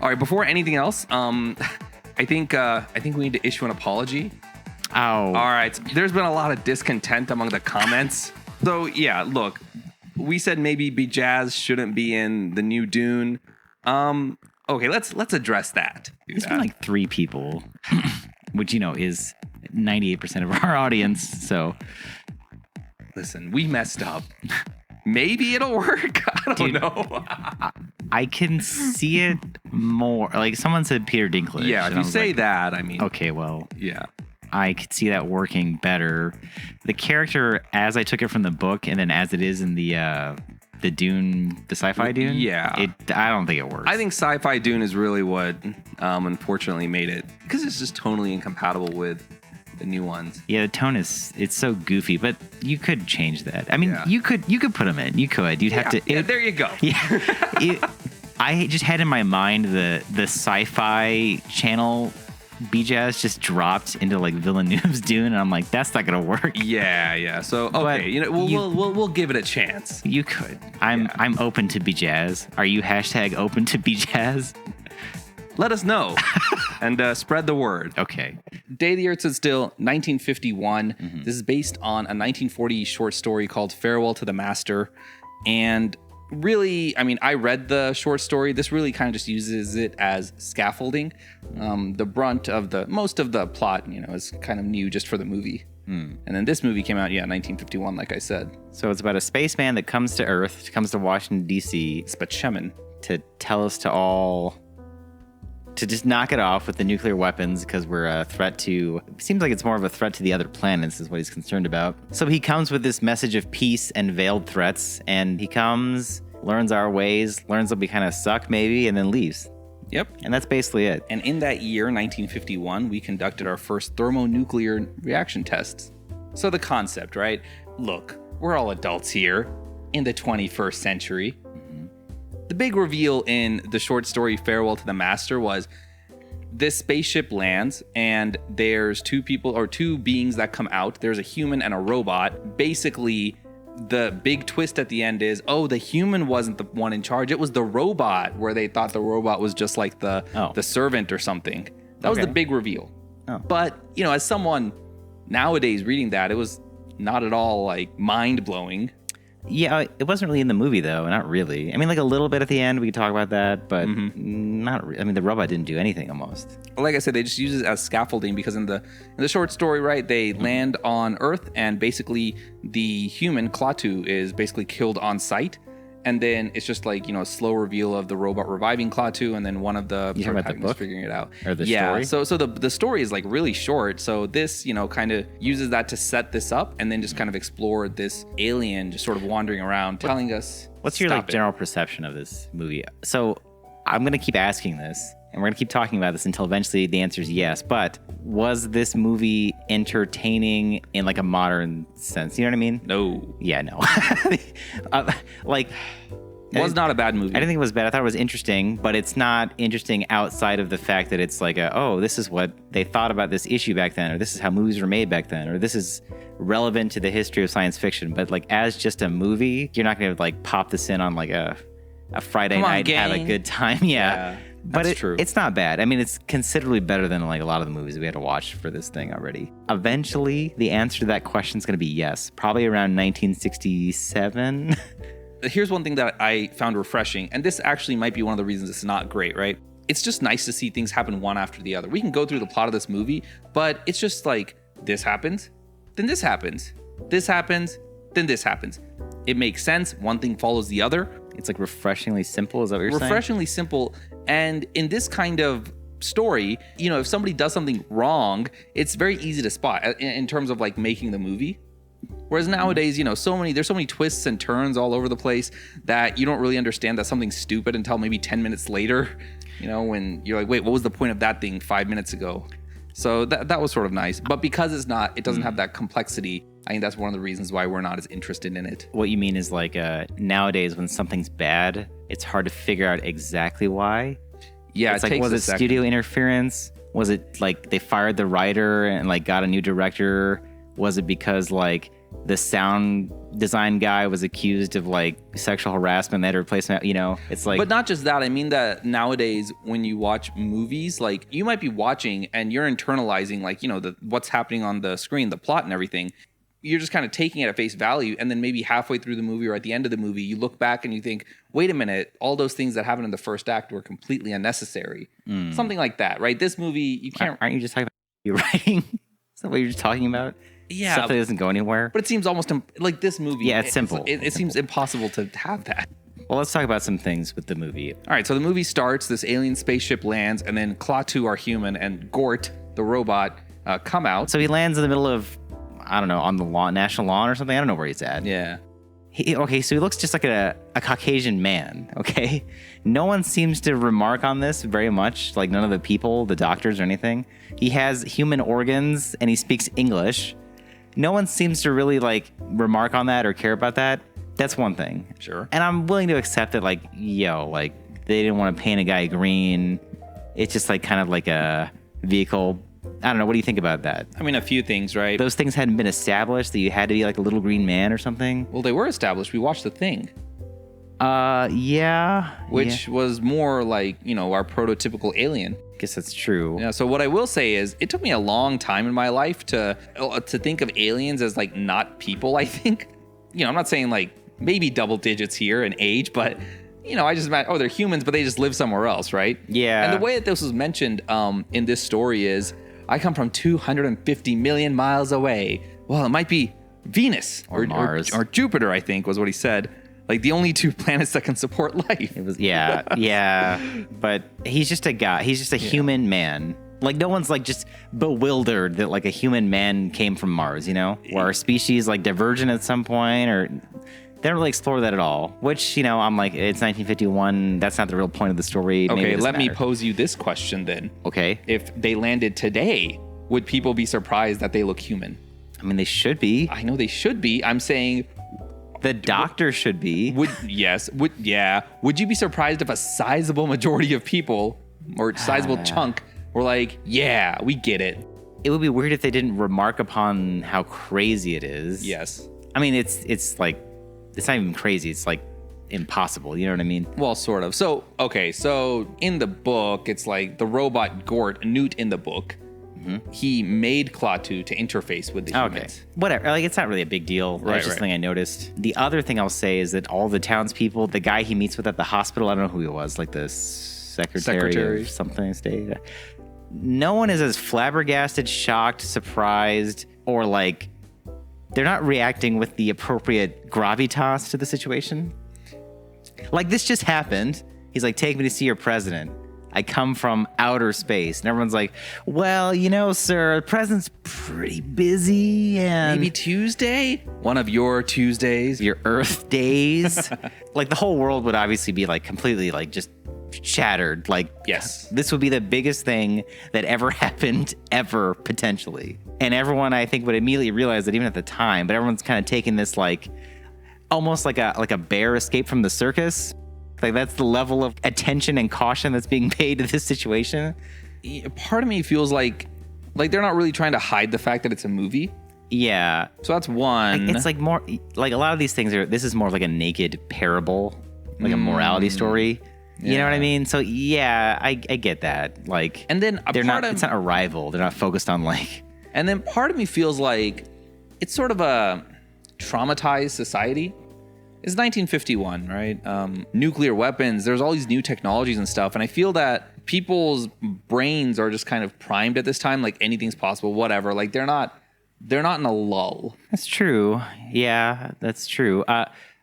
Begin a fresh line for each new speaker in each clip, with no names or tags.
All right, before anything else, I think we need to issue an apology.
Oh.
All right. So there's been a lot of discontent among the comments. So yeah, look, we said maybe Jazz shouldn't be in the new Dune. Okay, let's address that.
It's been like 3 people, which is 98% of our audience. So
listen, we messed up. Maybe it'll work. I don't know.
I can see it more. Like someone said Peter Dinklage.
Yeah, if you say that, I mean.
Okay, well.
Yeah.
I could see that working better. The character, as I took it from the book, and then as it is in the Dune, the Sci-Fi Dune.
Yeah,
I don't think it works.
I think Sci-Fi Dune is really what unfortunately made it, because it's just tonally incompatible with the new ones.
Yeah, the tone it's so goofy, but you could change that. I mean, you could put them in. You could. You'd have to.
Yeah, there you go.
Yeah. I just had in my mind the Sci-Fi channel. BJazz just dropped into like Villeneuve's Dune, and I'm like, that's not gonna work.
Yeah. So okay, we'll give it a chance.
You could. I'm open to BJazz. Are you #open to BJazz?
Let us know and spread the word.
Okay.
Day the Earth Stood Still, 1951.
Mm-hmm.
This is based on a 1940 short story called Farewell to the Master, and really, I mean, I read the short story. This really kind of just uses it as scaffolding. The brunt of most of the plot, is kind of new just for the movie. And then this movie came out, 1951, like I said.
So it's about a spaceman that comes to Earth, comes to Washington, D.C.
Spachemin.
To tell us to just knock it off with the nuclear weapons because we're a threat to... It seems like it's more of a threat to the other planets is what he's concerned about. So he comes with this message of peace and veiled threats, and he comes, learns our ways, learns that we kind of suck maybe, and then leaves.
Yep.
And that's basically it.
And in that year, 1951, we conducted our first thermonuclear reaction tests. So the concept, right? Look, we're all adults here in the 21st century. The big reveal in the short story Farewell to the Master was this spaceship lands and there's 2 beings that come out. There's a human and a robot. Basically, the big twist at the end is, the human wasn't the one in charge. It was the robot, where they thought the robot was just like the servant or something. That was the big reveal. Oh. But, as someone nowadays reading that, it was not at all like mind-blowing.
Yeah, it wasn't really in the movie, though. Not really. I mean, like a little bit at the end, we could talk about that, but not really. I mean, the robot didn't do anything almost.
Like I said, they just use it as scaffolding because in the short story, right, they land on Earth and basically the human, Klaatu, is basically killed on sight. And then it's just like, a slow reveal of the robot reviving Klaatu, and then one of the protagonists figuring it out.
Or the story?
So the story is like really short. So this, kind of uses that to set this up and then just kind of explore this alien just sort of wandering around telling us.
What's your general perception of this movie? So I'm going to keep asking this, and we're going to keep talking about this until eventually the answer is yes. But was this movie entertaining in like a modern sense? You know what I mean?
No.
Yeah, no.
Was not a bad movie.
I didn't think it was bad. I thought it was interesting, but it's not interesting outside of the fact that it's like, this is what they thought about this issue back then, or this is how movies were made back then, or this is relevant to the history of science fiction. But like as just a movie, you're not going to like pop this in on like a Friday night and have a good time. Yeah. But
that's true.
It's not bad. I mean, it's considerably better than like a lot of the movies we had to watch for this thing already. Eventually, the answer to that question is going to be yes. Probably around 1967.
Here's one thing that I found refreshing, and this actually might be one of the reasons it's not great, right? It's just nice to see things happen one after the other. We can go through the plot of this movie, but it's just like, this happens, then this happens, this happens, then this happens. It makes sense. One thing follows the other.
It's like refreshingly simple. Is that what you're saying?
Refreshingly simple. And in this kind of story, if somebody does something wrong, it's very easy to spot in terms of like making the movie. Whereas nowadays, there's so many twists and turns all over the place that you don't really understand that something's stupid until maybe 10 minutes later, when you're like, wait, what was the point of that thing 5 minutes ago? So that was sort of nice. But because it doesn't have that complexity, I think that's one of the reasons why we're not as interested in it.
What you mean is like nowadays when something's bad, it's hard to figure out exactly why.
Yeah,
it's like, was it studio interference? Was it like they fired the writer and like got a new director? Was it because like the sound design guy was accused of like sexual harassment. They had to replace him. You know, it's like.
But not just that. I mean that nowadays when you watch movies, like you might be watching and you're internalizing like, you know, what's happening on the screen, the plot and everything. You're just kind of taking it at face value. And then maybe halfway through the movie or at the end of the movie, you look back and you think, wait a minute, all those things that happened in the first act were completely unnecessary. Something like that, right? This movie, you can't.
Aren't you just talking about you writing? Is that what you're just talking about?
Yeah.
Stuff that doesn't go anywhere.
But it seems almost like this movie.
Yeah, it's simple.
It seems impossible to have that.
Well, let's talk about some things with the movie.
All right, so the movie starts, this alien spaceship lands, and then Klaatu, our human, and Gort, the robot, come out.
So he lands in the middle of, I don't know, on the lawn, national lawn or something. I don't know where he's at.
Yeah.
Okay, so he looks just like a Caucasian man, okay? No one seems to remark on this very much, like none of the people, the doctors or anything. He has human organs and he speaks English. No one seems to really like remark on that or care about that. That's one thing.
Sure.
And I'm willing to accept that, like, like they didn't want to paint a guy green. It's just like kind of like a vehicle. I don't know. What do you think about that?
I mean, a few things, right?
Those things hadn't been established, that you had to be like a little green man or something.
Well, they were established. We watched The Thing.
Yeah.
Which was more like, you know, our prototypical alien.
Guess that's true.
Yeah. So what I will say is, it took me a long time in my life to think of aliens as like not people. I think, you know, I'm not saying like maybe double digits here in age, but you know, I just meant, they're humans, but they just live somewhere else, right?
Yeah.
And the way that this was mentioned in this story is, I come from 250 million miles away. Well, it might be Venus
or Mars
or Jupiter, I think was what he said. Like the only two planets that can support life.
It was, yeah. But he's just a guy. He's just a human man. Like no one's like just bewildered that like a human man came from Mars, you know? Or our species like divergent at some point, or they don't really explore that at all. Which, you know, I'm like, it's 1951. That's not the real point of the story.
Okay, let me pose you this question then.
Okay.
If they landed today, would people be surprised that they look human?
I mean, they should be.
I know they should be. I'm saying
the doctor should be.
Would you be surprised if a sizable majority of people or sizable chunk were like, yeah, we get it?
It would be weird if they didn't remark upon how crazy it is.
Yes.
I mean, it's like, it's not even crazy. It's like impossible. You know what I mean?
Well, sort of. So, okay. So in the book, it's like the robot Gort, Newt in the book, he made Klaatu to interface with the humans.
Okay. Whatever. Like, it's not really a big deal. That's just something I noticed. The other thing I'll say is that all the townspeople, the guy he meets with at the hospital, I don't know who he was, like the secretary. Of something state. No one is as flabbergasted, shocked, surprised, or like, they're not reacting with the appropriate gravitas to the situation. Like, this just happened. He's like, take me to see your president. I come from outer space. And everyone's like, well, you know, sir, the president's pretty busy and...
Maybe Tuesday? One of your Tuesdays?
Your Earth days? Like, the whole world would obviously be, like, completely, like, just shattered. Like,
yes,
this would be the biggest thing that ever happened, ever, potentially. And everyone, I think, would immediately realize that even at the time, but everyone's kind of taking this, like, almost like a bear escaped from the circus. Like, that's the level of attention and caution that's being paid to this situation.
Part of me feels like they're not really trying to hide the fact that it's a movie.
Yeah.
So that's one.
Like, it's like more, like a lot of these things this is more of like a naked parable, like a morality story. You know what I mean? So yeah, I get that. Like,
and then
it's not a rival. They're not focused on like.
And then part of me feels like it's sort of a traumatized society. It's 1951, right? Nuclear weapons, there's all these new technologies and stuff. And I feel that people's brains are just kind of primed at this time. Like, anything's possible, whatever. Like, they're not in a lull.
That's true. Yeah, that's true.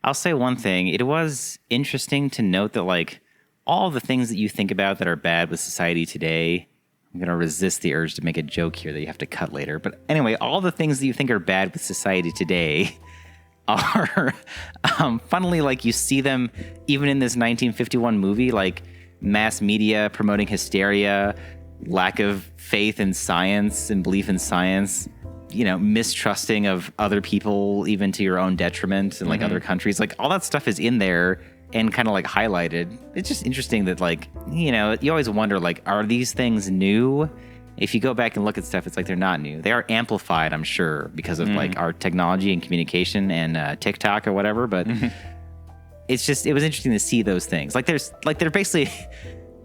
I'll say one thing. It was interesting to note that, like, all the things that you think about that are bad with society today, I'm going to resist the urge to make a joke here that you have to cut later. But anyway, all the things that you think are bad with society today are, funnily, like, you see them even in this 1951 movie, like mass media promoting hysteria, lack of faith in science and belief in science, you know, mistrusting of other people, even to your own detriment, and like other countries. Like, all that stuff is in there and kind of like highlighted. It's just interesting that, like, you know, you always wonder, like, are these things new? if you go back and look at stuff, it's like they're not new. They are amplified, I'm sure, because of like our technology and communication and TikTok or whatever. But it was interesting to see those things. Like they're basically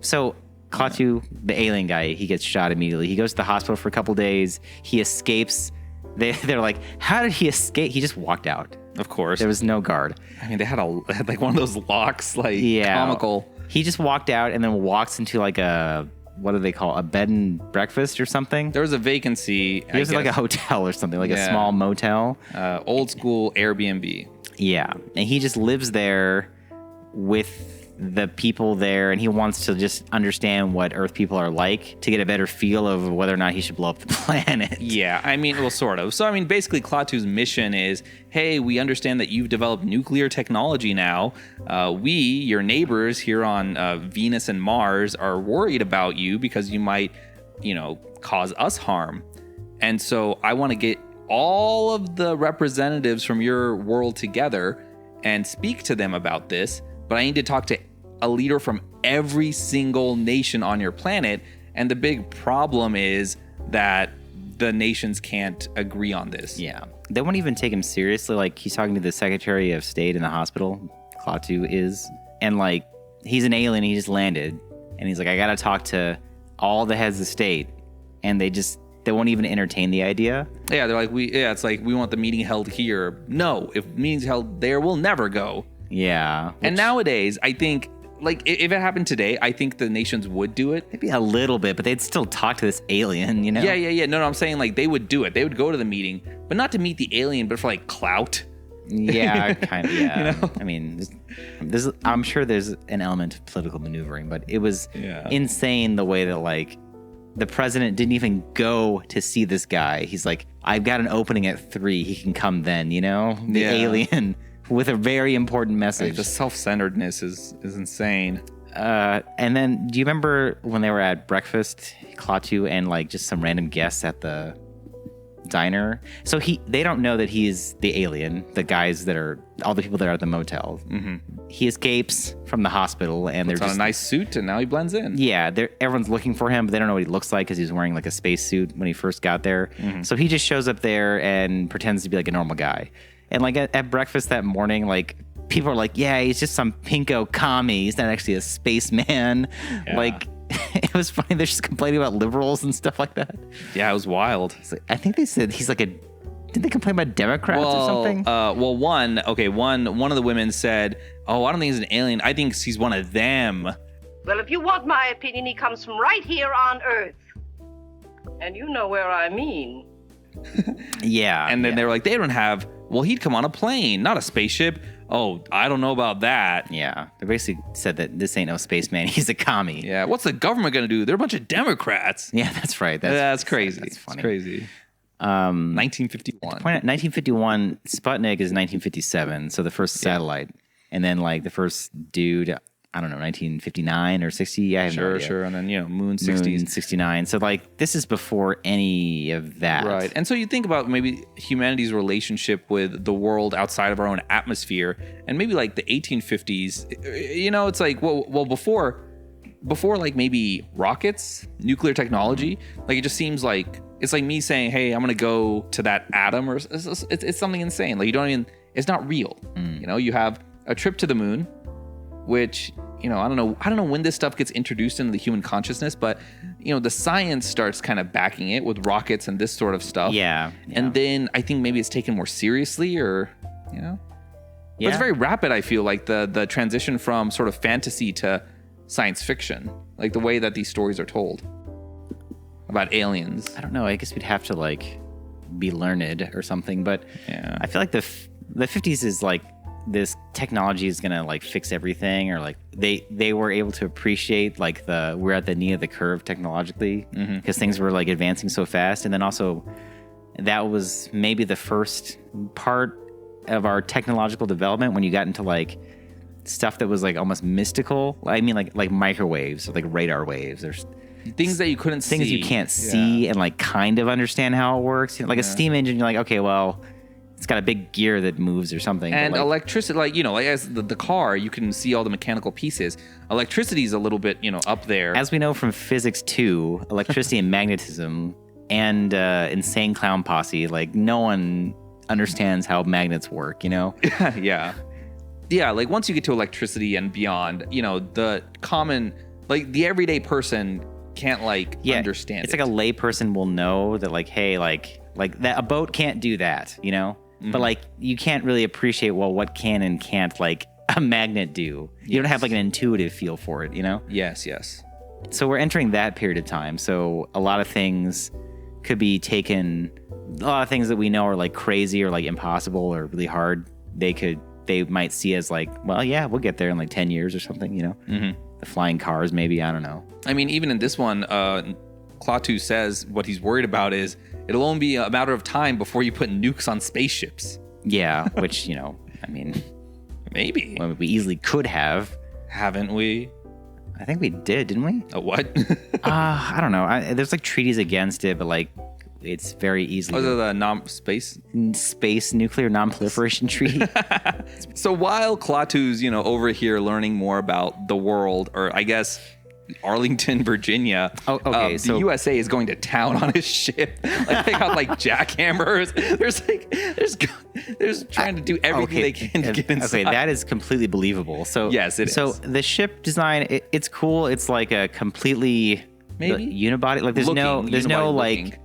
so. Klaatu, the alien guy, he gets shot immediately. He goes to the hospital for a couple days. He escapes. They're like, how did he escape? He just walked out.
Of course.
There was no guard.
I mean, they had like one of those locks, like comical.
He just walked out and then walks into like what do they call a bed and breakfast or something?
There was a vacancy.
It was like a hotel or something, like a small motel.
Old school Airbnb.
Yeah. And he just lives there with the people there, and he wants to just understand what Earth people are like to get a better feel of whether or not he should blow up the planet.
Yeah, I mean, well, sort of. So, I mean, basically, Klaatu's mission is, hey, we understand that you've developed nuclear technology now. We, your neighbors here on Venus and Mars, are worried about you because you might, cause us harm. And so I want to get all of the representatives from your world together and speak to them about this, but I need to talk to a leader from every single nation on your planet. And the big problem is that the nations can't agree on this.
Yeah. They won't even take him seriously. Like, he's talking to the Secretary of State in the hospital, Klaatu is. And, like, he's an alien. He just landed. And he's like, I got to talk to all the heads of state. And they won't even entertain the idea.
Yeah, they're like, it's like, we want the meeting held here. No, if meeting's held there, we'll never go.
Yeah.
And nowadays, I think, like, if it happened today, I think the nations would do it.
Maybe a little bit, but they'd still talk to this alien,
Yeah. No, I'm saying, like, they would do it. They would go to the meeting, but not to meet the alien, but for, like, clout.
Yeah, kind of, yeah. I mean, I'm sure there's an element of political maneuvering, but it was insane the way that, like, the president didn't even go to see this guy. He's like, I've got an opening at 3. He can come then, The alien with a very important message.
Like, the self-centeredness is insane.
And then, do you remember when they were at breakfast, Klaatu and like just some random guests at the diner? So they don't know that he's the alien, the guys that are, all the people that are at the motel. Mm-hmm. He escapes from the hospital and they're just
on a nice suit and now he blends in.
Yeah, everyone's looking for him, but they don't know what he looks like because he was wearing like a space suit when he first got there. Mm-hmm. So he just shows up there and pretends to be like a normal guy. And like at breakfast that morning, like people are like, yeah, he's just some pinko commie. He's not actually a spaceman. Yeah. Like, it was funny. They're just complaining about liberals and stuff like that.
Yeah, it was wild.
Like, I think they said he's like did they complain about Democrats or something?
One of the women said, oh, I don't think he's an alien. I think he's one of them.
Well, if you want my opinion, he comes from right here on Earth. And you know where I mean.
Yeah.
And then they were like, they don't have, well, he'd come on a plane, not a spaceship. Oh, I don't know about that.
Yeah. They basically said that this ain't no spaceman. He's a commie.
Yeah. What's the government going to do? They're a bunch of Democrats.
Yeah, that's right.
That's crazy.
That's funny.
It's crazy. 1951.
1951, Sputnik is 1957, so the first satellite. And then, like, the first dude, I don't know, 1959 or 60? I have no idea.
Sure. And then, Moon 60s.
Moon 69. So, like, this is before any of that.
Right. And so you think about maybe humanity's relationship with the world outside of our own atmosphere, and maybe, like, the 1850s, it's like, well, before like, maybe rockets, nuclear technology, like, it just seems like, it's like me saying, hey, I'm going to go to that atom, or it's something insane. Like, it's not real. You have a trip to the moon, which, I don't know when this stuff gets introduced into the human consciousness, but, the science starts kind of backing it with rockets and this sort of stuff.
Yeah.
And then I think maybe it's taken more seriously, or, But it's very rapid, I feel like, the transition from sort of fantasy to science fiction, like the way that these stories are told about aliens.
I don't know. I guess we'd have to, like, be learned or something, but
yeah.
I feel like the 50s is like, this technology is gonna like fix everything, or like they were able to appreciate like we're at the knee of the curve technologically because things were like advancing so fast. And then also that was maybe the first part of our technological development when you got into like stuff that was like almost mystical. I mean, like microwaves or like radar waves. There's
things that you couldn't see.
Things you can't see and like kind of understand how it works. Like a steam engine, you're like, okay, well, It's got a big gear that moves or something.
And
but like,
electricity, like, you know, like as the car, you can see all the mechanical pieces. Electricity is a little bit, you know, up there.
as we know from Physics 2, electricity and magnetism and Insane Clown Posse, like no one understands how magnets work, you know?
Yeah. Yeah, like once you get to electricity and beyond, you know, the common, like the everyday person can't like understand
it's
it.
like a lay person will know that like, hey, like that a boat can't do that, you know? But like you can't really appreciate, well, what can and can't like a magnet do. You don't have like an intuitive feel for it, you know?
Yes, yes.
So we're entering that period of time. So a lot of things could be taken, a lot of things that we know are like crazy or like impossible or really hard, they might see as like, well, yeah, we'll get there in like 10 years or something, you know? The flying cars, maybe, I don't know.
I mean, even in this one, Klaatu says what he's worried about is it'll only be a matter of time before you put nukes on spaceships.
Yeah, which, you know, I mean,
Maybe.
well, we easily could have.
Haven't we?
I think we did, didn't we?
A what?
I don't know. There's like treaties against it, but like it's very easily
Was it the space?
space nuclear non-proliferation treaty.
So while Klaatu's, you know, over here learning more about the world, or I guess Arlington, Virginia.
Oh, okay,
The
so-
USA is going to town on his ship. Like they got like jackhammers. There's trying to do everything they can to get inside.
Okay, that is completely believable. So
Yes, it
So
is.
the ship design, it's cool. It's like a completely
Maybe?
unibody. Like there's no
Unibody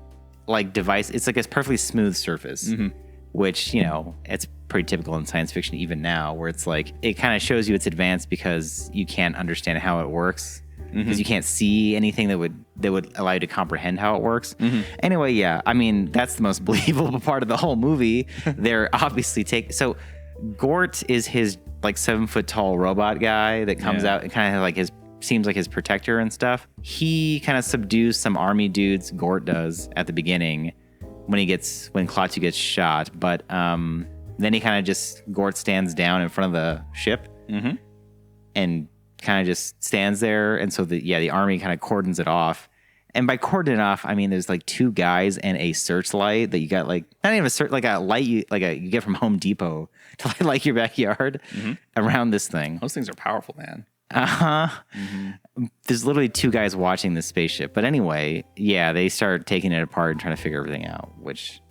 like device. It's like a perfectly smooth surface, which, you know, it's pretty typical in science fiction even now, where it's like it kind of shows you it's advanced because you can't understand how it works. Because you can't see anything that would allow you to comprehend how it works. Anyway, yeah, I mean that's the most believable part of the whole movie. They're obviously so Gort is his like 7 foot tall robot guy that comes out and kind of like seems like his protector and stuff. He kind of subdues some army dudes. Gort does at the beginning when Klaatu gets shot, but then he kind of Gort stands down in front of the ship and kind of just stands there, and so the army kind of cordons it off. And by cordon it off, I mean there's like 2 guys and a searchlight that you got, like not even like a light you get from Home Depot to light like your backyard around this thing.
Those things are powerful, man.
There's literally 2 guys watching this spaceship. But anyway, yeah, they start taking it apart and trying to figure everything out, which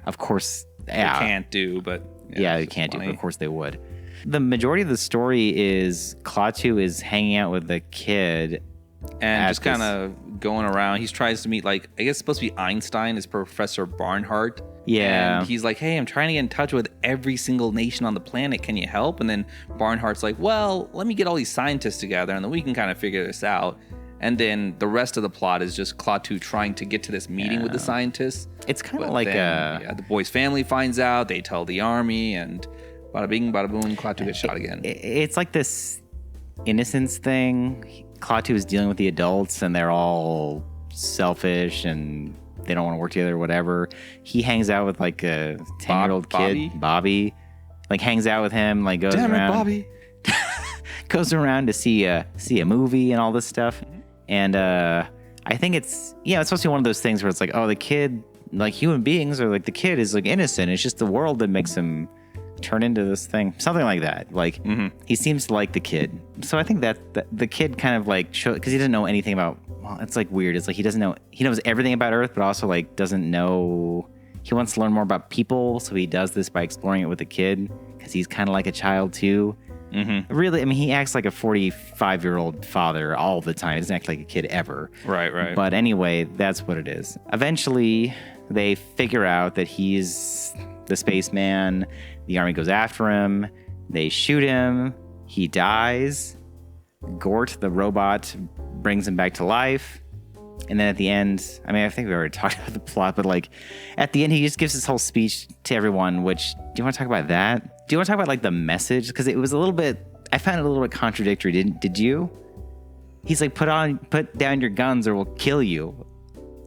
of course
They can't do, but
yeah, they
it's
can't do,
funny.
but of course they would. The majority of the story is Klaatu is hanging out with the kid
And
at
just kind of going around. He tries to meet, like, I guess it's supposed to be Einstein, is Professor Barnhart.
Yeah.
And he's like, hey, I'm trying to get in touch with every single nation on the planet. Can you help? And then Barnhart's like, well, let me get all these scientists together and then we can kind of figure this out. And then the rest of the plot is just Klaatu trying to get to this meeting with the scientists.
It's kind of
But
like
then, the boy's family finds out. They tell the army, and bada bing, bada boom, Klaatu gets shot again.
It's like this innocence thing. Klaatu is dealing with the adults, and they're all selfish, and they don't want to work together or whatever. He hangs out with like a 10-year-old kid, Bobby. Like hangs out with him, like goes
Damn
around.
it, Bobby.
Goes around to see a movie and all this stuff. And I think it's supposed to be one of those things where it's like, oh, the kid, like human beings, or like the kid is like innocent. It's just the world that makes him turn into this thing, something like that. Like he seems to like the kid. So I think that the kid kind of like because he doesn't know anything about. Well, it's like weird. It's like he doesn't know. He knows everything about Earth, but also like doesn't know. He wants to learn more about people, so he does this by exploring it with a kid because he's kind of like a child too. Really, I mean, he acts like a 45-year-old father all the time. He doesn't act like a kid ever.
Right.
But anyway, that's what it is. Eventually, they figure out that he's the spaceman. The army goes after him. They shoot him. He dies. Gort, the robot, brings him back to life. And then at the end, I mean, I think we already talked about the plot, but like at the end, he just gives this whole speech to everyone, which, do you want to talk about that? Do you want to talk about like the message? Because it was I found it a little bit contradictory. Did you? He's like, put down your guns or we'll kill you.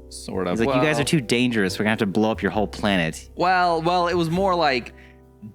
Sort of.
He's like, you guys are too dangerous. We're going to have to blow up your whole planet.
Well, it was more like,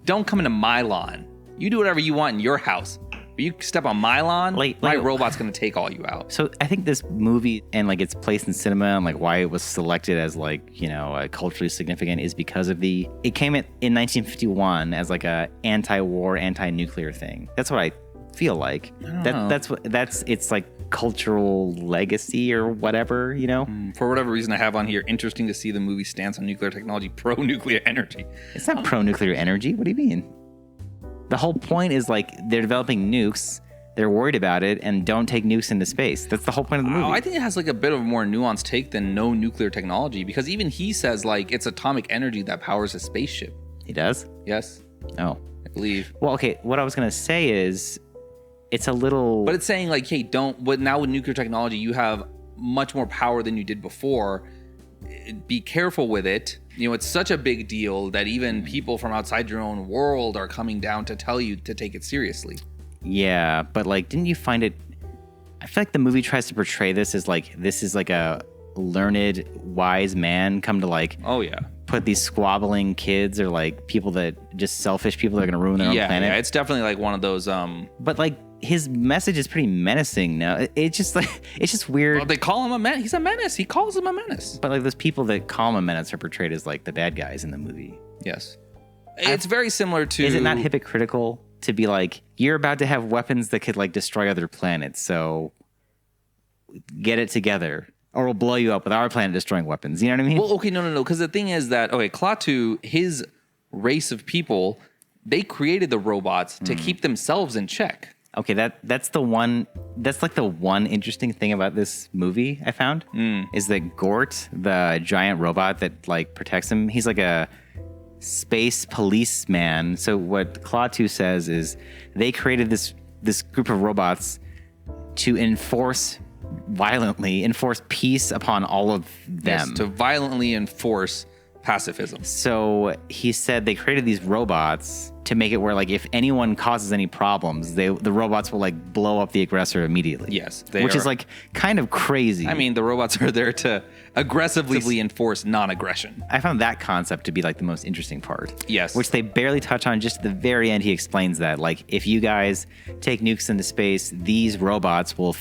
don't come into my lawn. You do whatever you want in your house. But you step on my lawn,
Like-
my
like-
robot's going to take all you out.
So I think this movie and like its place in cinema and like why it was selected as like, you know, culturally significant is because of it came in 1951 as like a anti-war, anti-nuclear thing. That's what I feel like. That's it's like cultural legacy or whatever, you know?
For whatever reason I have on here, interesting to see the movie stance on nuclear technology, pro-nuclear energy.
It's not pro-nuclear energy. What do you mean? The whole point is like they're developing nukes, they're worried about it, and don't take nukes into space. That's the whole point of the movie.
Oh, I think it has like a bit of a more nuanced take than no nuclear technology, because even he says like it's atomic energy that powers a spaceship.
He does?
Yes,
Oh.
I believe.
Well, okay, what I was going to say is it's a little...
But it's saying like, hey, but now with nuclear technology, you have much more power than you did before. Be careful with it. You know, it's such a big deal that even people from outside your own world are coming down to tell you to take it seriously.
Yeah, but like, didn't you find it... I feel like the movie tries to portray this as like, this is like a learned, wise man come to like...
Oh, yeah.
Put these squabbling kids or like people that just selfish people that are going to ruin their own planet.
Yeah, it's definitely like one of those...
But like, his message is pretty menacing now. It's just like, it's just weird.
Well, they call him a menace. He's a menace. He calls him a menace.
But like those people that call him a menace are portrayed as like the bad guys in the movie.
Yes. It's very similar to...
Is it not hypocritical to be like, you're about to have weapons that could like destroy other planets, so get it together or we'll blow you up with our planet destroying weapons. You know what I mean?
Well, okay, no. Because the thing is that, okay, Klaatu, his race of people, they created the robots to keep themselves in check.
Okay, that's like the one interesting thing about this movie I found is that Gort, the giant robot that like protects him, he's like a space policeman. So what Klaatu says is they created this group of robots to violently enforce peace upon all of them.
Yes, to violently enforce pacifism.
So he said they created these robots to make it where like if anyone causes any problems, the robots will like blow up the aggressor immediately.
Yes,
which is like kind of crazy.
I mean, the robots are there to aggressively enforce non-aggression.
I found that concept to be like the most interesting part.
Yes.
Which they barely touch on. Just at the very end, he explains that like if you guys take nukes into space, these robots will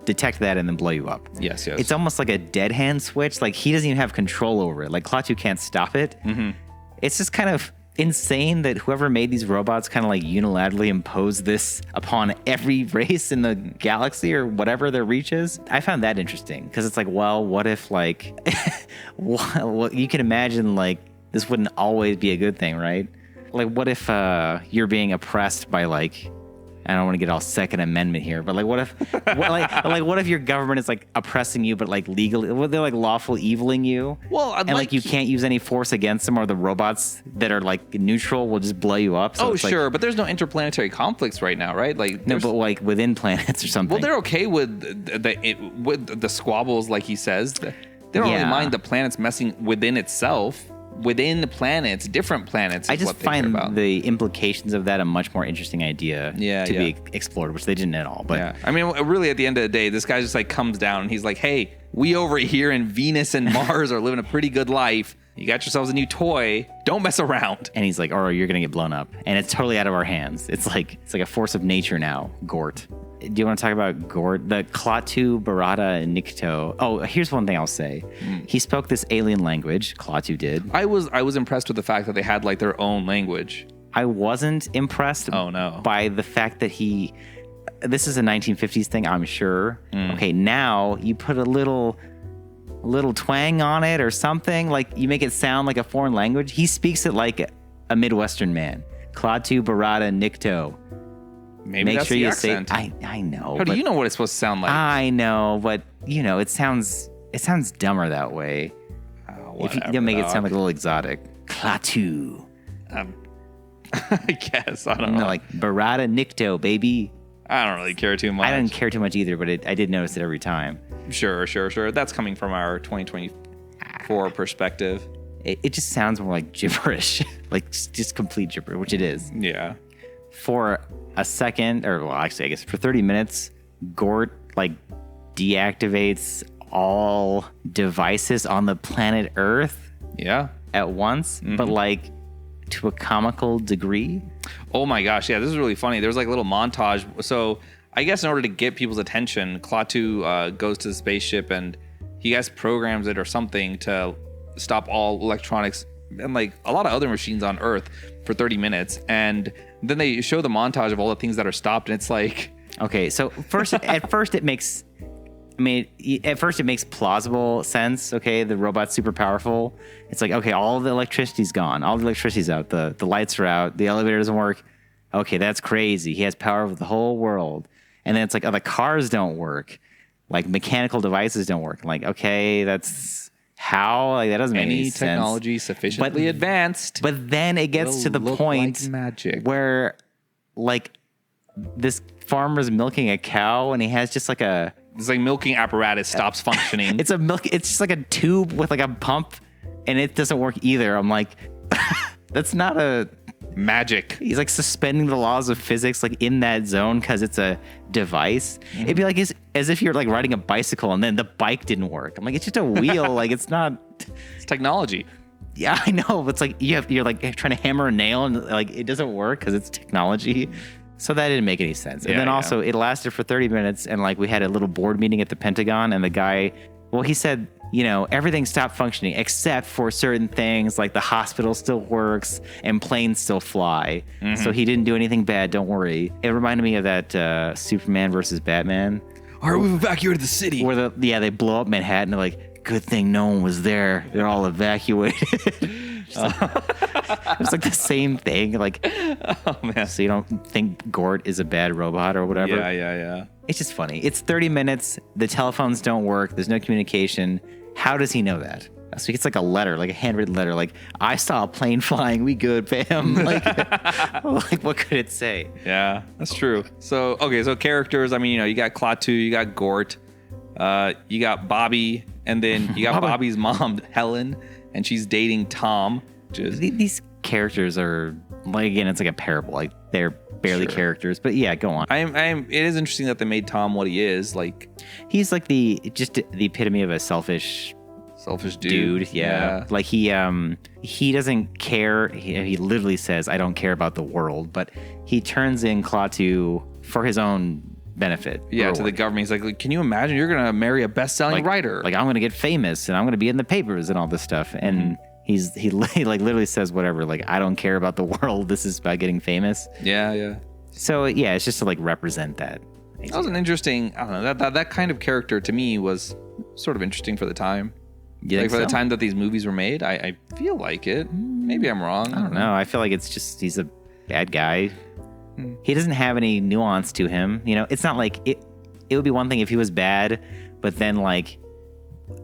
detect that and then blow you up.
Yes.
It's almost like a dead hand switch. Like he doesn't even have control over it. Like Klaatu can't stop it. Mm-hmm. It's just kind of insane that whoever made these robots kind of like unilaterally imposed this upon every race in the galaxy or whatever their reach is. I found that interesting because it's like, well, what if like, well, you can imagine like this wouldn't always be a good thing, right? Like, what if you're being oppressed by like, I don't want to get all Second Amendment here, but like, what if, what if your government is like oppressing you, but like legally, they're like lawful eviling you?
Well,
and like you can't use any force against them, or the robots that are like neutral will just blow you up. So
sure, but there's no interplanetary conflicts right now, right? Like
no, but like within planets or something.
Well, they're okay with the squabbles, like he says. They don't really mind the planets messing within itself. Within the planets, different planets.
I just find the implications of that a much more interesting idea to be explored, which they didn't at all. But
yeah. I mean, really, at the end of the day, this guy just like comes down and he's like, "Hey, we over here in Venus and Mars are living a pretty good life. You got yourselves a new toy. Don't mess around."
And he's like, "Oh, you're gonna get blown up," and it's totally out of our hands. It's like a force of nature now, Gort. Do you want to talk about Gort? The Klaatu Barada Nikto. Oh, here's one thing I'll say. He spoke this alien language. Klaatu did.
I was impressed with the fact that they had like their own language.
I wasn't impressed.
Oh no.
By the fact that this is a 1950s thing, I'm sure. Okay, now you put a little twang on it or something. Like you make it sound like a foreign language. He speaks it like a Midwestern man. Klaatu Barada Nikto.
Maybe
make
that's
sure
the
you
accent.
say. I know.
How do you know what it's supposed to sound like?
I know, but you know, it sounds dumber that way. If you don't make it sound like a little exotic. Klaatu.
I guess I don't know.
Like Barada Nikto, baby.
I don't really care too much.
I didn't care too much either, but I did notice it every time.
Sure. That's coming from our 2024 perspective.
It just sounds more like gibberish, like just complete gibberish, which it is.
Yeah.
For a second, or well, actually, I guess for 30 minutes, Gort like deactivates all devices on the planet Earth.
Yeah.
At once, but like to a comical degree.
Oh my gosh, yeah, this is really funny. There's like a little montage. So I guess in order to get people's attention, Klaatu goes to the spaceship and he guys programs it or something to stop all electronics and like a lot of other machines on Earth for 30 minutes. And then they show the montage of all the things that are stopped, and it's like,
okay, so at first it makes plausible sense. Okay, the robot's super powerful. It's like, okay, all the electricity's gone, all the electricity's out, the lights are out, the elevator doesn't work. Okay, that's crazy. He has power over the whole world. And then it's like, oh, the cars don't work, like mechanical devices don't work. Like, okay, that's how, like, that doesn't make any sense.
Technology sufficiently advanced.
But then it gets to the point
like magic.
where like this farmer's milking a cow and he has just like a,
it's like milking apparatus stops functioning.
it's just like a tube with like a pump and it doesn't work either. I'm like, that's not a
magic.
He's like suspending the laws of physics like in that zone because it's a device. Mm-hmm. It'd be like as if you're like riding a bicycle and then the bike didn't work. I'm like, it's just a wheel. Like, it's not.
It's technology.
Yeah, I know. It's like you're like trying to hammer a nail and like it doesn't work because it's technology. So that didn't make any sense. And then also it lasted for 30 minutes and like we had a little board meeting at the Pentagon and the guy, well, he said, you know, everything stopped functioning except for certain things like the hospital still works and planes still fly. Mm-hmm. So he didn't do anything bad. Don't worry. It reminded me of that Superman versus Batman.
All right, we've evacuated the city.
Where they blow up Manhattan. They're like, good thing no one was there. They're all evacuated. It was like the same thing. Like, oh man. So you don't think Gort is a bad robot or whatever?
Yeah.
It's just funny. It's 30 minutes. The telephones don't work. There's no communication. How does he know that? So he gets like a letter, like a handwritten letter, like, I saw a plane flying. We good, fam. Like, like what could it say?
Yeah, that's true. So, okay, so characters, I mean, you know, you got Klaatu, you got Gort, you got Bobby, and then you got Bobby's mom, Helen, and she's dating Tom.
These characters are, like, again, it's like a parable. Like, they're barely characters, but yeah, go on.
It is interesting that they made Tom what he is. Like,
he's like the epitome of a selfish dude. Yeah. Like he doesn't care. He literally says, I don't care about the world, but he turns in Klaatu for his own benefit.
Yeah, to the government. He's like, can you imagine you're going to marry a best-selling writer?
Like, I'm going to get famous and I'm going to be in the papers and all this stuff. And he like literally says whatever, like, I don't care about the world. This is about getting famous.
Yeah.
So yeah, it's just to like represent that.
That was an interesting, I don't know, that kind of character to me was sort of interesting for the time. Like for the time that these movies were made, I feel like it. Maybe I'm wrong.
I don't know. I feel like it's just, he's a bad guy. He doesn't have any nuance to him. You know, it's not like it would be one thing if he was bad, but then like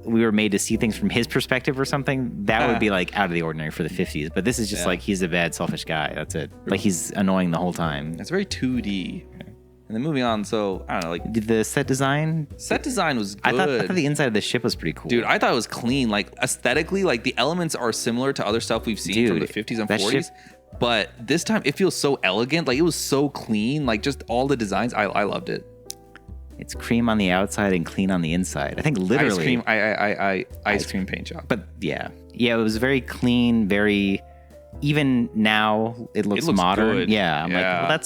we were made to see things from his perspective or something. That would be like out of the ordinary for the 50s. But this is just like, he's a bad, selfish guy. That's it. Like, he's annoying the whole time.
It's very 2D. And then moving on, so I don't know, like
the set design.
Set design was good.
I thought the inside of the ship was pretty cool.
Dude, I thought it was clean. Like aesthetically, like the elements are similar to other stuff we've seen from the 50s and 40s. But this time it feels so elegant. Like it was so clean. Like just all the designs, I loved it.
It's cream on the outside and clean on the inside. I think literally
ice cream paint job.
But yeah, it was very clean. Very, even now it looks modern.
Good.
Yeah, I'm like, well,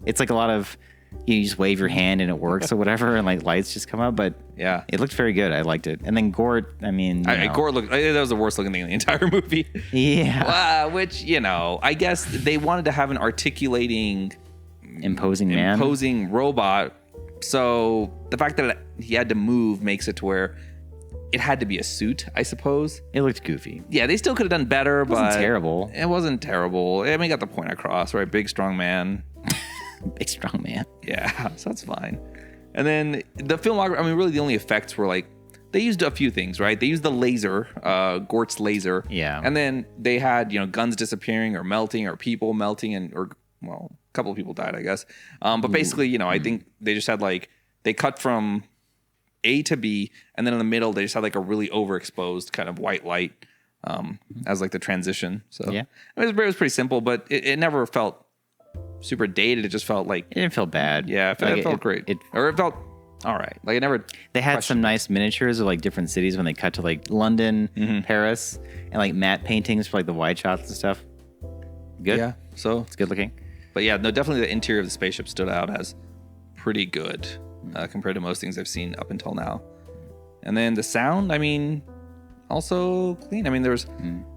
it's like a lot of. You just wave your hand and it works or whatever, and like lights just come up. But yeah, it looked very good. I liked it. And then Gort, I mean,
Gort looked. That was the worst looking thing in the entire movie.
Yeah.
Which, you know, I guess they wanted to have an articulating, imposing robot. So the fact that he had to move makes it to where it had to be a suit, I suppose.
It looked goofy.
Yeah, they still could have done better, but
terrible.
It wasn't terrible. I mean, got the point across, right? Big strong man.
Big strong man.
Yeah, so that's fine. And then the filmography, I mean, really the only effects were like, they used a few things, right? They used the laser, Gort's laser.
Yeah.
And then they had, you know, guns disappearing or melting or people melting a couple of people died, I guess. But basically, you know, I think they just had like, they cut from A to B, and then in the middle, they just had like a really overexposed kind of white light as like the transition. So yeah, it was pretty simple, but it never felt super dated. It just felt like
it didn't feel bad.
Yeah, it felt great. It felt all right. Like it never.
They had some nice miniatures of like different cities when they cut to like London, Paris, and like matte paintings for like the wide shots and stuff. Good.
Yeah. So,
It's good looking.
but yeah, no, definitely the interior of the spaceship stood out as pretty good compared to most things I've seen up until now. And then the sound, I mean, also clean. I mean, there was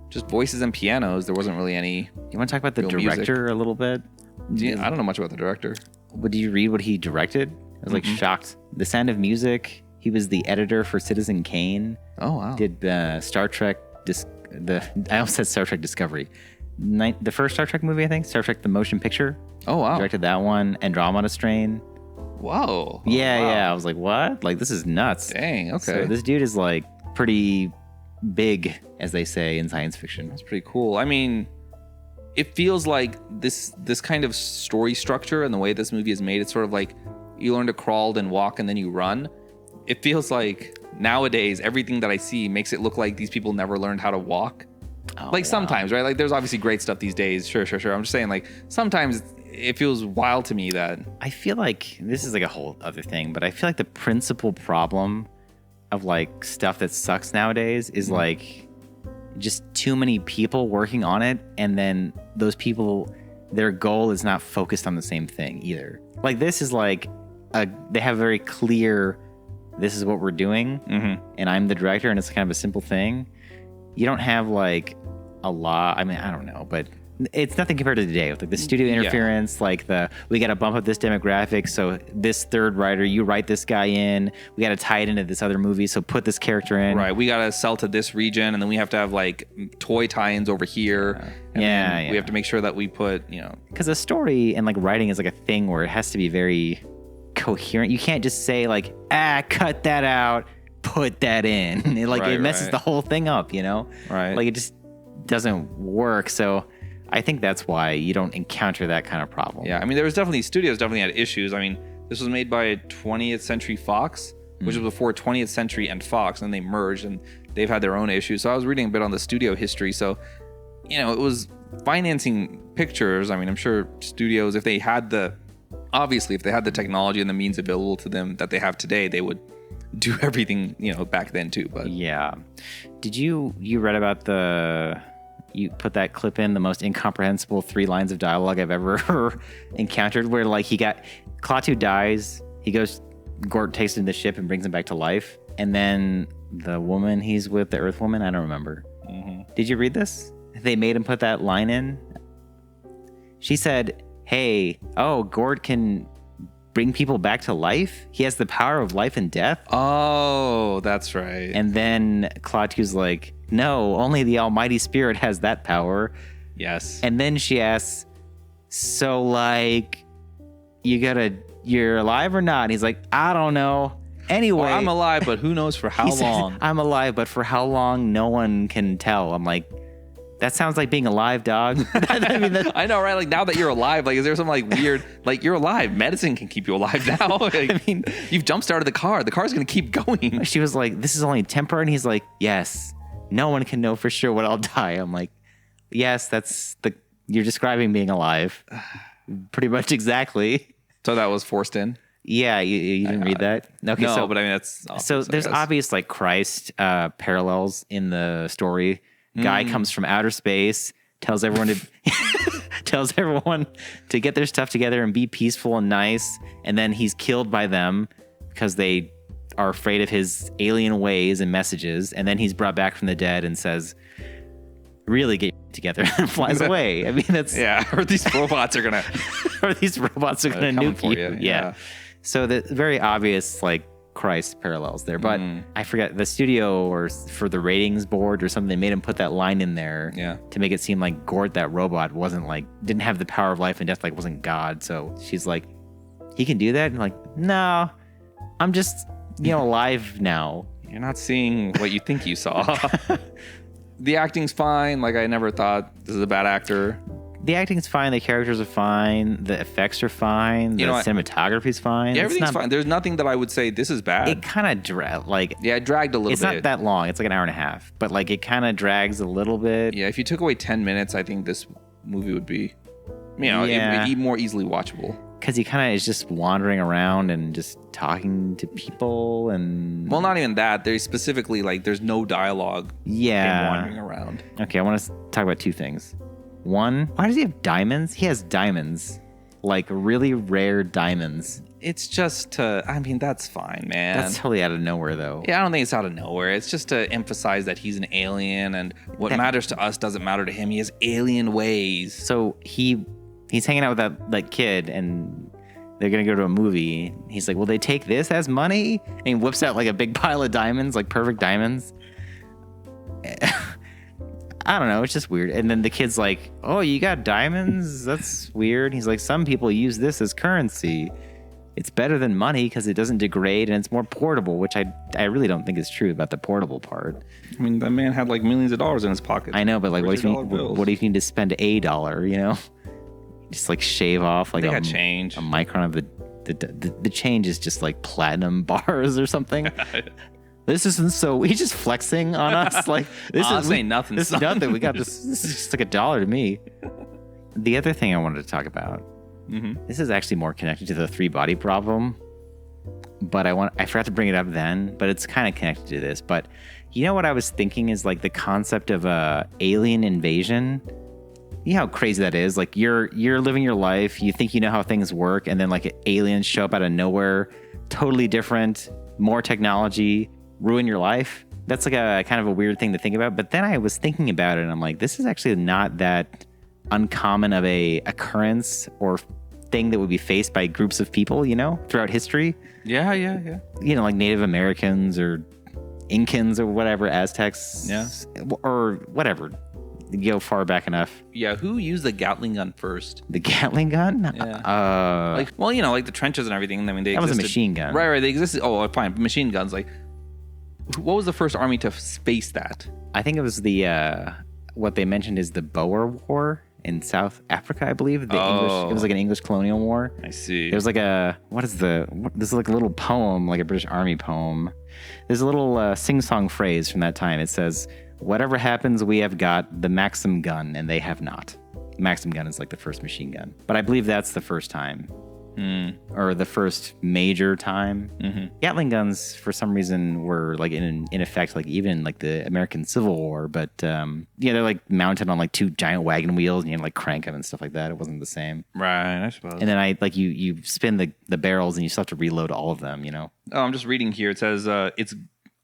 just voices and pianos. There wasn't really any.
You want to talk about the
Real
director
music.
a little bit?
I don't know much about the director.
Did you read what he directed? I was like shocked. The Sound of Music. He was the editor for Citizen Kane.
Oh wow.
Did Star Trek? I almost said Star Trek Discovery. The first Star Trek movie, I think. Star Trek: The Motion Picture.
Oh wow.
Directed that one. Andromeda Strain.
Whoa.
Yeah,
wow.
yeah. I was like, what? Like, this is nuts.
Dang. Okay.
So this dude is like pretty big, as they say in science fiction.
That's pretty cool. I mean, it feels like this kind of story structure and the way this movie is made, it's sort of like you learn to crawl, then walk, and then you run. It feels like nowadays everything that I see makes it look like these people never learned how to walk.
Oh,
Like
wow.
sometimes, right? Like there's obviously great stuff these days. Sure. I'm just saying, like sometimes it feels wild to me that
I feel like this is like a whole other thing, but I feel like the principal problem of like stuff that sucks nowadays is like just too many people working on it, and then those people, their goal is not focused on the same thing either. Like this is like they have very clear, this is what we're doing, and I'm the director, and it's kind of a simple thing. You don't have like a lot. I mean, I don't know, but it's nothing compared to today with like the studio interference, like we got to bump up this demographic. So this third writer, you write this guy in, we got to tie it into this other movie. So put this character in.
right, we gotta sell to this region, and then we have to have like toy tie-ins over here. And then we have to make sure that we put,
Because a story and like writing is like a thing where it has to be very coherent. You can't just say like, cut that out, put that in. It messes the whole thing up,
Right.
Like it just doesn't work. So I think that's why you don't encounter that kind of problem.
Yeah, I mean, there was studios definitely had issues. I mean, this was made by 20th Century Fox, which was before 20th Century and Fox, and they merged, and they've had their own issues. So I was reading a bit on the studio history. So, it was financing pictures. I mean, I'm sure studios, if they had the technology and the means available to them that they have today, they would do everything, back then too. But
yeah. Did you read about you put that clip in, the most incomprehensible 3 lines of dialogue I've ever encountered, where like Klaatu dies, Gort takes him to the ship and brings him back to life, and then the woman he's with, the Earth woman, I don't remember. Did you read this? They made him put that line in. She said, hey, Gort can bring people back to life? He has the power of life and death?
Oh, that's right.
And then Klaatu's like, no, only the Almighty Spirit has that power.
Yes.
And then she asks, so like, you're alive or not? And he's like, I don't know. Anyway.
Well, I'm alive, but who knows for how
he says,
long?
I'm alive, but for how long, no one can tell. I'm like, that sounds like being alive, dog. I mean,
I know, right? Like now that you're alive, like is there some like weird, like you're alive? Medicine can keep you alive now. Like, I mean, you've jump started the car. The car's gonna keep going.
She was like, this is only temporary, and he's like, yes. No one can know for sure when I'll die. I'm like, yes, you're describing being alive. Pretty much exactly.
So that was forced in.
Yeah, you didn't read that? Okay,
No, but I mean that's obvious,
so there's obvious like Christ parallels in the story. Guy comes from outer space, tells everyone to get their stuff together and be peaceful and nice, and then he's killed by them because they are afraid of his alien ways and messages, and then he's brought back from the dead and says, really get together, and flies away. I mean, that's
or these robots are gonna
nuke
for
you.
you.
Yeah. So the very obvious like Christ parallels there, but I forget the studio or for the ratings board or something, they made him put that line in there to make it seem like Gort, that robot, didn't have the power of life and death, like wasn't God. So she's like, he can do that? And I'm like, no, I'm just alive now.
You're not seeing what you think you saw. The acting's fine. Like I never thought this is a bad actor.
The acting's fine. The characters are fine. The effects are fine. The cinematography's fine.
Yeah, everything's fine. There's nothing that I would say this is bad.
It kind of
it dragged a little bit.
It's not that long. It's like an hour and a half, but like it kind of drags a little bit.
Yeah, if you took away 10 minutes, I think this movie would be, it would be more easily watchable.
Because he kind of is just wandering around and just talking to people and...
Well, not even that. There's specifically, there's no dialogue.
Yeah.
Him wandering around.
Okay, I want to talk about 2 things. One, why does he have diamonds? He has diamonds, like really rare diamonds.
It's just to, I mean, that's fine, man.
That's totally out of nowhere, though.
Yeah, I don't think it's out of nowhere. It's just to emphasize that he's an alien, and what matters to us doesn't matter to him. He has alien ways.
So he's hanging out with that kid, and they're gonna go to a movie. He's like, "Will they take this as money?" And he whips out like a big pile of diamonds, like perfect diamonds. I don't know. It's just weird. And then the kid's like, "Oh, you got diamonds? That's weird." He's like, "Some people use this as currency. It's better than money because it doesn't degrade and it's more portable," which I really don't think is true about the portable part.
I mean, that man had like millions of dollars in his pocket.
I know, but like, what if you need to spend $1, you know? Just like shave off like
a change.
A micron of the change is just like platinum bars or something. This isn't so. He's just flexing on us. Like this
ain't nothing.
This is nothing. We got this. This is just like $1 to me. The other thing I wanted to talk about. Mm-hmm. This is actually more connected to the 3-body problem, but I forgot to bring it up then. But it's kind of connected to this. But you know what I was thinking is like the concept of a alien invasion. You know how crazy that is? Like you're living your life, you think you know how things work, and then like aliens show up out of nowhere, totally different, more technology, ruin your life. That's like a kind of a weird thing to think about. But then I was thinking about it, and I'm like, this is actually not that uncommon of a occurrence or thing that would be faced by groups of people, you know, throughout history.
Yeah.
You know, like Native Americans or Incans or whatever, Aztecs, or whatever. You go far back enough.
Yeah, who used the Gatling gun first?
The Gatling gun?
Yeah. Like the trenches and everything. I mean,
that was a machine gun.
Right. They existed. Oh, fine. Machine guns. Like, what was the first army to space that?
I think it was the what they mentioned is the Boer War in South Africa, I believe. English. It was like an English colonial war.
I see.
There was like this is like a little poem, like a British Army poem. There's a little sing-song phrase from that time. It says, "Whatever happens, we have got the Maxim gun, and they have not." Maxim gun is like the first machine gun. But I believe that's the first time. Or the first major time. Mm-hmm. Gatling guns, for some reason, were like in effect, like even in like the American Civil War. But they're like mounted on like 2 giant wagon wheels, and you like crank them and stuff like that. It wasn't the same.
Right, I suppose.
And then you spin the barrels, and you still have to reload all of them. You know.
Oh, I'm just reading here. It says it's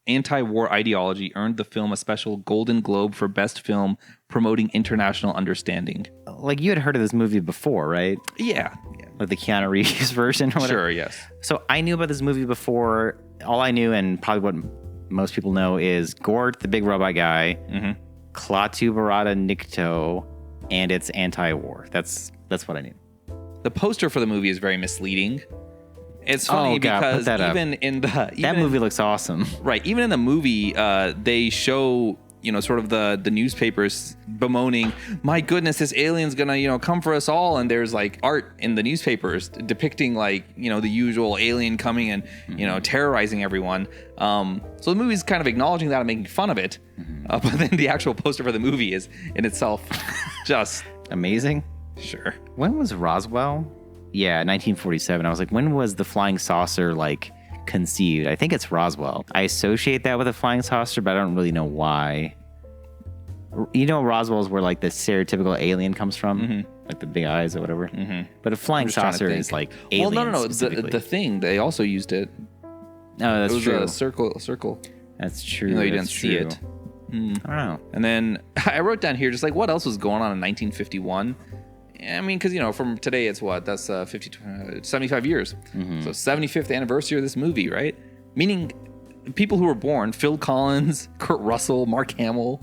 anti-war ideology earned the film a special Golden Globe for Best Film promoting international understanding.
Like you had heard of this movie before, right?
Yeah.
Like the Keanu Reeves version or whatever?
Sure, yes.
So I knew about this movie before. All I knew, and probably what most people know, is Gort, the big robot guy, Klaatu Barada Nikto, and it's anti-war. That's what I knew.
The poster for the movie is very misleading. It's funny because
that movie looks awesome.
Right. Even in the movie, they show, sort of the newspapers bemoaning, my goodness, this alien's gonna, come for us all. And there's like art in the newspapers depicting like, the usual alien coming and, terrorizing everyone. So the movie's kind of acknowledging that and making fun of it. But then the actual poster for the movie is in itself just
amazing.
Sure.
When was Roswell? Yeah, 1947. I was like, when was the flying saucer like conceived? I think it's Roswell. I associate that with a flying saucer, but I don't really know why. Roswell is where like the stereotypical alien comes from, like the big eyes or whatever. But a flying saucer is like aliens.
Well, no. The thing, they also used it.
No, that's true.
It was a circle.
That's true.
Even though you didn't see it.
I don't know.
And then I wrote down here just like what else was going on in 1951. I mean, because, from today, it's what? That's 75 years. So 75th anniversary of this movie, right? Meaning people who were born, Phil Collins, Kurt Russell, Mark Hamill,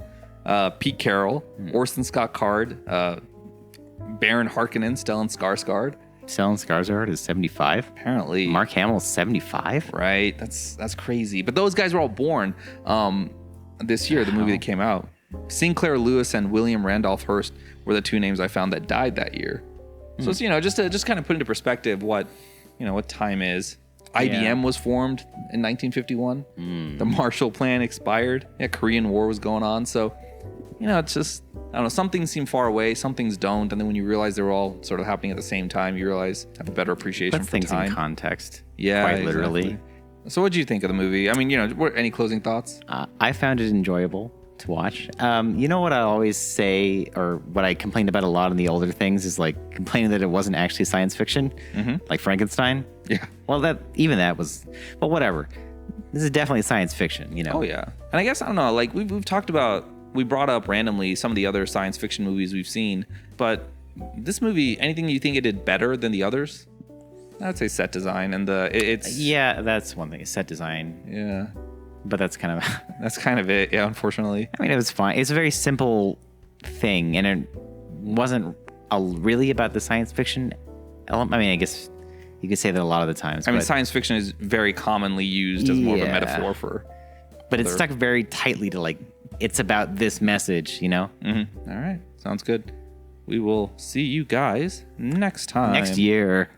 Pete Carroll, Orson Scott Card, Baron Harkonnen, Stellan Skarsgård.
Stellan Skarsgård is 75?
Apparently.
Mark Hamill's 75?
Right. That's crazy. But those guys were all born this year, the movie that came out. Sinclair Lewis and William Randolph Hearst were the 2 names I found that died that year. So it's, just kind of put into perspective what time is. IBM was formed in 1951. The Marshall Plan expired. Yeah, Korean War was going on. So, it's just, I don't know, some things seem far away, some things don't. And then when you realize they're all sort of happening at the same time, you realize have a better appreciation for
things
time.
In context.
Yeah,
quite literally.
Exactly. So what did you think of the movie? I mean, any closing thoughts?
I found it enjoyable. to watch. You know what I always say, or what I complained about a lot in the older things, is like complaining that it wasn't actually science fiction, like Frankenstein.
Yeah.
Well, that was, but whatever. This is definitely science fiction, you know.
Oh yeah. And I guess I don't know. Like we've talked about, we brought up randomly some of the other science fiction movies we've seen, but this movie, anything you think it did better than the others? I would say set design and it's
Yeah, that's one thing. Set design.
Yeah.
But that's kind of
That's kind of it. Yeah, unfortunately.
I mean, it was fine. It's a very simple thing, and it wasn't really about the science fiction element. I mean, I guess you could say that a lot of the times.
I mean, science fiction is very commonly used as more of a metaphor for.
But it's stuck very tightly to like, it's about this message, you know?
All right. Sounds good. We will see you guys next time.
Next year.